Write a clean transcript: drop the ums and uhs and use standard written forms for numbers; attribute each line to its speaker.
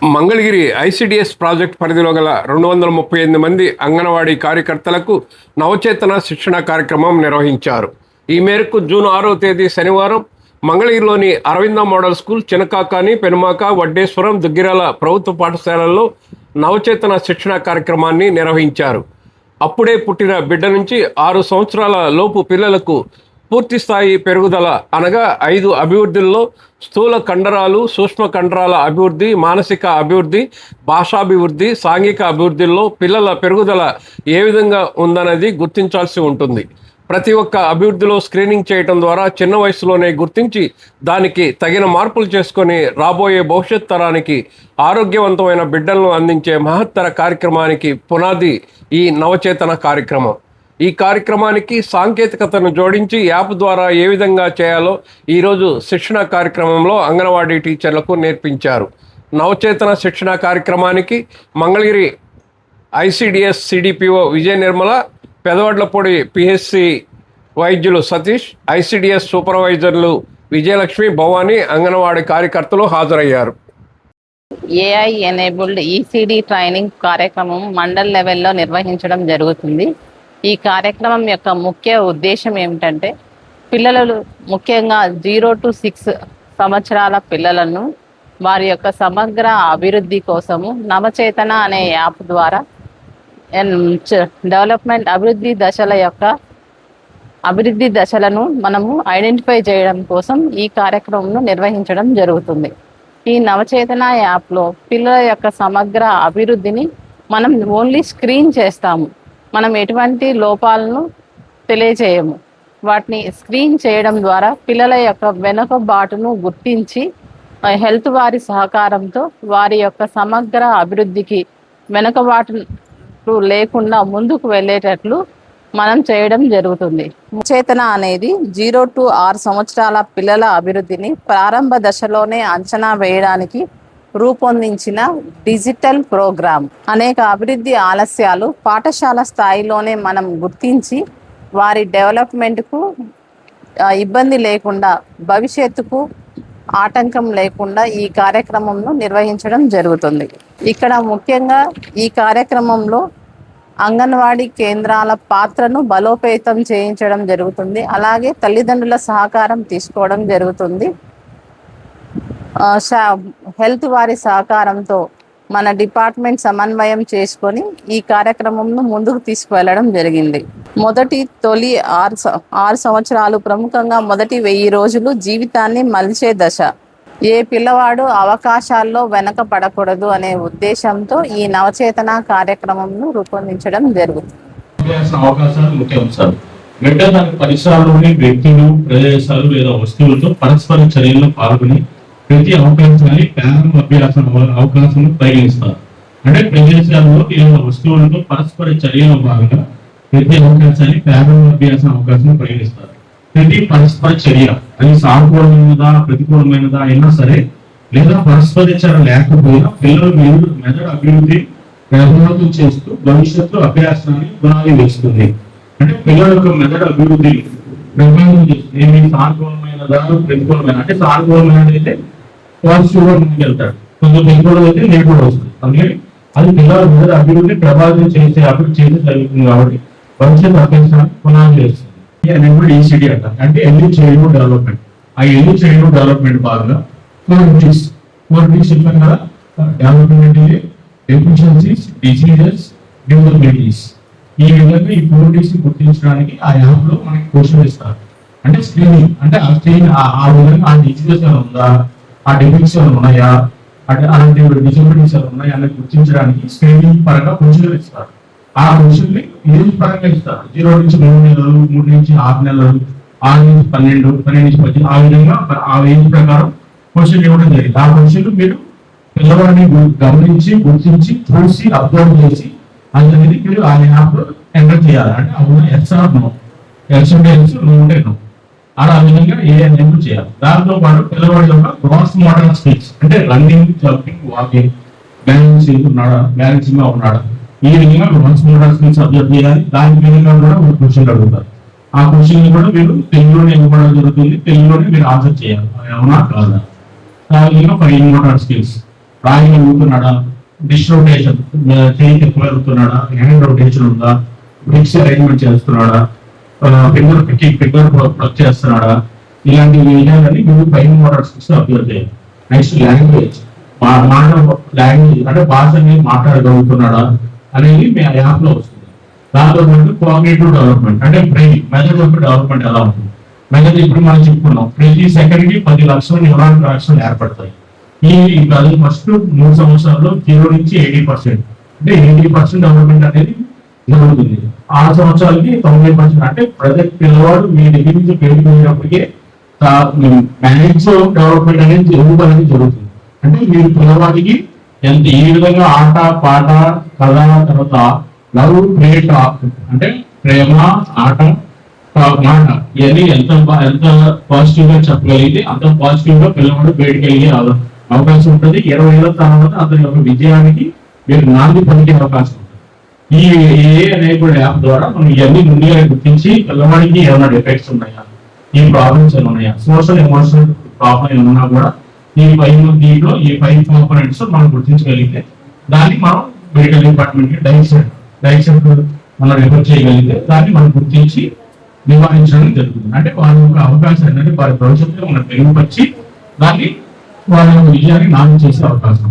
Speaker 1: Mangalagiri ICDS project పరిధిలో గల 238 మంది అంగన్వాడీ కార్యకర్తలకు నవచేతన శిక్షణ కార్యక్రమం నిర్వహించారు. ఈ మేరకు జూన్ 6వ తేదీ శనివారం మంగళగిరిలోని అరవింద మోడల్ స్కూల్, చినకాకాని, పెనుమాక, వడ్డేశ్వరం, దుగ్గిరాల ప్రభుత్వ పాఠశాలల్లో నవచేతన శిక్షణ కార్యక్రమాన్ని నిర్వహించారు. అప్పుడే పుట్టిన బిడ్డ నుంచి 6 సంవత్సరాల లోపు పిల్లలకు పూర్తిస్థాయి పెరుగుదల అనగా 5 అభివృద్ధుల్లో స్థూల కండరాలు, సూక్ష్మ కండరాల అభివృద్ధి, మానసిక అభివృద్ధి, భాషాభివృద్ధి, సాంఘిక అభివృద్ధిలో పిల్లల పెరుగుదల ఏ విధంగా ఉందనేది గుర్తించాల్సి ఉంటుంది. ప్రతి ఒక్క అభివృద్ధిలో స్క్రీనింగ్ చేయడం ద్వారా చిన్న వయసులోనే గుర్తించి దానికి తగిన మార్పులు చేసుకొని రాబోయే భవిష్యత్ తరానికి ఆరోగ్యవంతమైన బిడ్డలను అందించే మహత్తర కార్యక్రమానికి పునాది ఈ నవచేతన కార్యక్రమం. ఈ కార్యక్రమానికి సాంకేతికతను జోడించి యాప్ ద్వారా ఏ విధంగా చేయాలో ఈరోజు శిక్షణ కార్యక్రమంలో అంగన్వాడీ టీచర్లకు నేర్పించారు. నవచేతన శిక్షణ కార్యక్రమానికి Mangalagiri ICDS CDPO Vijaya Nirmala, Pedavadlapudi PHC వైద్యులు సతీష్, ఐసిడిఎస్ సూపర్వైజర్లు విజయలక్ష్మి, భవానీ, అంగన్వాడీ కార్యకర్తలు హాజరయ్యారు.
Speaker 2: ఏఐ ఎనేబుల్డ్ ఈసీడీ ట్రైనింగ్ కార్యక్రమం మండల్ లెవెల్లో నిర్వహించడం జరుగుతుంది. ఈ కార్యక్రమం యొక్క ముఖ్య ఉద్దేశం ఏమిటంటే పిల్లలు, ముఖ్యంగా 0 to 6 సంవత్సరాల పిల్లలను వారి యొక్క సమగ్ర అభివృద్ధి కోసము నవచేతన అనే యాప్ ద్వారా డెవలప్మెంట్ అభివృద్ధి దశలను మనము ఐడెంటిఫై చేయడం కోసం ఈ కార్యక్రమంను నిర్వహించడం జరుగుతుంది. ఈ నవచేతన యాప్లో పిల్లల యొక్క సమగ్ర అభివృద్ధిని మనం ఓన్లీ స్క్రీన్ చేస్తాము. మనం ఎటువంటి లోపాలను తెలియజేయము. వాటిని స్క్రీన్ చేయడం ద్వారా పిల్లల యొక్క వెనుకబాటును గుర్తించి హెల్త్ వారి సహకారంతో వారి యొక్క సమగ్ర అభివృద్ధికి వెనుకబాటు లేకుండా ముందుకు వెళ్ళేటట్లు మనం చేయడం జరుగుతుంది. చేతన అనేది 0 to 6 సంవత్సరాల పిల్లల అభివృద్ధిని ప్రారంభ దశలోనే అంచనా వేయడానికి రూపొందించిన డిజిటల్ ప్రోగ్రామ్. అనేక అభివృద్ధి ఆలస్యాలు పాఠశాల స్థాయిలోనే మనం గుర్తించి వారి డెవలప్మెంట్కు ఇబ్బంది లేకుండా, భవిష్యత్తుకు ఆటంకం లేకుండా ఈ కార్యక్రమంను నిర్వహించడం జరుగుతుంది. ఇక్కడ ముఖ్యంగా ఈ కార్యక్రమంలో అంగన్వాడీ కేంద్రాల పాత్రను బలోపేతం చేయించడం జరుగుతుంది. అలాగే తల్లిదండ్రుల సహకారం తీసుకోవడం జరుగుతుంది. హెల్త్ వారి సహకారంతో మన డిపార్ట్మెంట్ సమన్వయం చేసుకొని ఈ కార్యక్రమంను ముందుకు తీసుకువెళ్ళడం జరిగింది. తొలి 6 సంవత్సరాలు ప్రముఖంగా మొదటి 1000 రోజులు జీవితాన్ని మలిచే దశ. ఏ పిల్లవాడు అవకాశాల్లో వెనక పడకూడదు అనే ఉద్దేశంతో ఈ నవచేతన కార్యక్రమంను రూపొందించడం జరుగుతుంది.
Speaker 3: పరిసరాల్లోని వ్యక్తులు, ప్రదేశాలు లేదా వస్తువులతో పరస్పర చర్యల్లో పాల్గొని ప్రతి అవకాశాన్ని ప్రారంభ అభ్యాసం అవకాశం పరిగణిస్తారు. అంటే ప్రదేశాల్లో లేదా వస్తువులతో పరస్పర చర్యలో భాగంగా ప్రతి అవకాశాన్ని ప్రారంభ అభ్యాసం అవకాశం పరిగణిస్తారు. ప్రతి పరస్పర చర్య అది సానుకూలమైనదా, ప్రతికూలమైనదా అయినా సరే, లేదా పరస్పర చర్య లేకపోయినా పిల్లలు మెదడు అభివృద్ధి ప్రభావితం చేస్తూ భవిష్యత్తు అభ్యాసాన్ని పునాది వేస్తుంది. అంటే పిల్లల యొక్క మెదడు అభివృద్ధి ప్రభావితం చేస్తుంది. ఏమి సానుకూలమైనదా, ప్రతికూలమైన. అంటే సానుకూలమైనది అయితే పాజిటివ్ గా ముందుకు వెళ్తాడు, కొంచెం ప్రతికూలం అయితే నెగిటివ్ వస్తుంది. అందుకని అది పిల్లల మెదడు అభివృద్ధి ప్రభావితం చేసే జరుగుతుంది. కాబట్టి భవిష్యత్తు అభ్యాసాన్ని పునాది చేస్తుంది. ఈసీడీ అంటారు, అంటే ఎర్లీ చైల్డ్హుడ్ డెవలప్మెంట్. ఆ ఎర్లీ చైల్డ్హుడ్ డెవలప్మెంట్ భాగంగా 4 Ds చెప్పాం కదా. Development, deficiencies, diseases, disabilities. ఈ విధంగా ఈ 4 Ds గుర్తించడానికి ఆ యాప్ లో మనకి క్వశ్చన్ ఇస్తారు. అంటే స్క్రీనింగ్, అంటే ఆ స్క్రీన్ ఆ విధంగా ఆ డిసీజెస్ ఉందా, ఆ డెఫిషియన్స్ ఉన్నాయా, అంటే అలాంటి డిజబిలిటీస్ ఉన్నాయా అని గుర్తించడానికి స్క్రీనింగ్ పరంగా క్వశ్చన్లు ఇస్తారు. ఆ క్వశ్చన్ ఏజ్ పరంగా ఇస్తారు. 0 నుంచి 3 నెలలు, 3 నుంచి 6 నెలలు, 6 నుంచి 12, 12 నుంచి 18, ఆ విధంగా ఆ ఏజ్ ప్రకారం క్వశ్చన్ ఇవ్వడం జరిగింది. ఆ క్వశ్చన్ మీరు పిల్లవాడిని గమనించి, గుర్తించి, చూసి, అబ్జర్వ్ చేసి అనేది మీరు ఆ యాప్ ఎంటర్ చేయాలి. అంటే అవును ఎస్ఆర్ నో, ఎస్ ఉంటే ఎస్, నో ఉంటే నో, అలా ఆ విధంగా ఎంటర్ చేయాలి. దాంతో పాటు పిల్లవాడి యొక్క గ్రాస్ మోటార్ స్కిల్స్, అంటే రన్నింగ్, జంపింగ్, వాకింగ్, బ్యాలెన్సింగ్ ఉన్నాడా, బ్యాలెన్సింగ్ గా ఉన్నాడా, ఈ విధంగా గ్రాస్ మోటార్ స్కిల్స్ అబ్జర్వ్ చేయాలి. దాని విధంగా కూడా ఒక క్వశ్చన్ అడుగుతారు. ఆ క్వశ్చన్ కూడా మీరు తెలుగులోనే ఇవ్వడం జరుగుతుంది. తెలుగులోనే మీరు ఆన్సర్ చేయాలి, అవునా కాదా. ఆ విధంగా 5 మోటార్ స్కిల్స్. రాయిగా ఊగుతున్నాడా, డిష్ రొటేషన్ చేయికి ఎక్కువ వెళ్తున్నాడా, హ్యాండ్ రొటేషన్ ఉందా, బ్రిక్స్ అరేంజ్మెంట్ చేస్తున్నాడా, ఫింగర్ ప్లగ్ చేస్తున్నాడా, ఇలాంటి విషయాలని మీరు పైన మోటార్స్ అబ్జర్వ్ చేయాలి. నెక్స్ట్ లాంగ్వేజ్, లాంగ్వేజ్ అంటే భాషని మాట్లాడగలుగుతున్నాడా అనేది మీ యాప్ లో వస్తుంది. దాంతో పాటు కాగ్నిటివ్ డెవలప్మెంట్ అంటే బ్రెయిన్ మెదడు యొక్క డెవలప్మెంట్ ఎలా ఉంటుంది. మెదడు ఇప్పుడు మనం చెప్పుకున్నాం ప్రతి సెకండ్ కి 10 లక్షల న్యూరాన్ కనెక్షన్లు ఏర్పడతాయి. ఈ అది ఫస్ట్ 3 సంవత్సరాల్లో 0 నుంచి 80%, అంటే 80% డెవలప్మెంట్ అనేది జరుగుతుంది. 6 సంవత్సరాలకి 90%, అంటే ప్రతి పిల్లవాడు మీ దగ్గర నుంచి పెరిగిపోయినప్పటికే మ్యాక్సిమం డెవలప్మెంట్ అనేది జరుగుతుంది. అంటే మీరు పిల్లవాడికి ఎంత ఈ విధంగా ఆట పాట కథ తర్వాత లవ్ క్రియేట్ అంటే ప్రేమ ఆట మాట ఇవన్నీ ఎంత పాజిటివ్ గా చెప్పగలిగితే అంత పాజిటివ్ గా పిల్లవాడు బయటకు వెళ్ళే అవకాశం ఉంటుంది. 20 ఏళ్ళ తర్వాత అతని యొక్క విజయానికి మీరు నాంది పలికే అవకాశం ఉంటుంది. ఈ ఎనేబుల్ యాప్ ద్వారా మనం ఇవన్నీ ముందుగా గుర్తించి పిల్లవాడికి ఏమైనా డిఫెక్ట్స్ ఉన్నాయా, ఈ ప్రాబ్లమ్స్ ఏమైనా ఉన్నాయా, సోషల్ ఎమోషనల్ ప్రాబ్లం ఏమన్నా కూడా దీంట్లో ఈ 5 కాంపోనెంట్స్ మనం గుర్తించగలిగితే దాన్ని మనం మెడికల్ డిపార్ట్మెంట్ కి డైరెక్షన్ మనం రిఫర్ చేయగలిగితే దాన్ని మనం గుర్తించి నివారించడం జరుగుతుంది. అంటే వారి యొక్క అవకాశాన్ని అంటే వారి భవిష్యత్తులో మనం మెరుగుపరిచి దాన్ని వాళ్ళ విజయాన్ని నాశనం చేసే అవకాశం.